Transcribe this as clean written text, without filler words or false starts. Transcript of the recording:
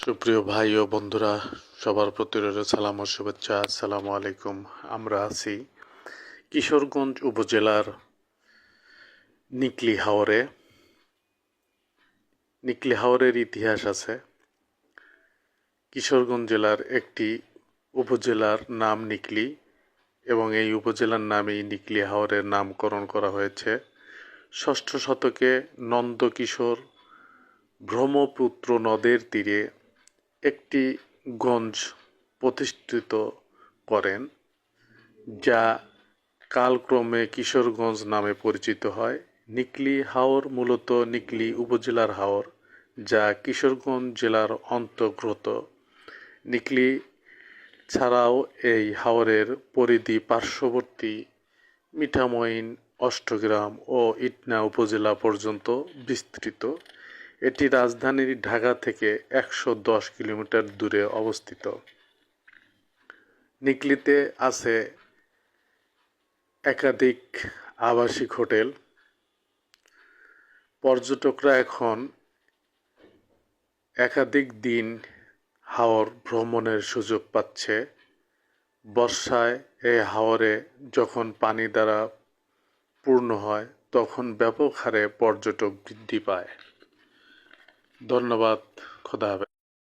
সুপ্রিয় ভাই ও বন্ধুরা, সবার প্রতি রইল সালাম ও শুভেচ্ছা। আসসালামু আলাইকুম। আমরা আছি কিশোরগঞ্জ উপজেলার নিকলি হাওরে। নিকলি হাওরের ইতিহাস আছে। কিশোরগঞ্জ জেলার একটি উপজেলার নাম নিকলি এবং এই উপজেলার নামেই নিকলি হাওরের নামকরণ করা হয়েছে। ষষ্ঠ শতকে নন্দকিশোর ব্রহ্মপুত্র নদের তীরে একটি গঞ্জ প্রতিষ্ঠিত করেন, যা কালক্রমে কিশোরগঞ্জ নামে পরিচিত হয়। নিকলি হাওর মূলত নিকলি উপজেলার হাওর, যা কিশোরগঞ্জ জেলার অন্তর্গত। নিকলি ছাড়াও এই হাওরের পরিধি পার্শ্ববর্তী মিঠামইন, অষ্টগ্রাম ও ইটনা উপজেলা পর্যন্ত বিস্তৃত। এটি রাজধানী ঢাকা থেকে ১১০ কিলোমিটার দূরে অবস্থিত। নিকলিতে আছে একাধিক আবাসিক হোটেল। পর্যটকরা এখন একাধিক দিন হাওর ভ্রমণের সুযোগ পাচ্ছে। বর্ষায় এই হাওরে যখন পানি দ্বারা পূর্ণ হয়, তখন ব্যাপক হারে পর্যটক বৃদ্ধি পায়। ধন্যবাদ। খোদা হাফেজ।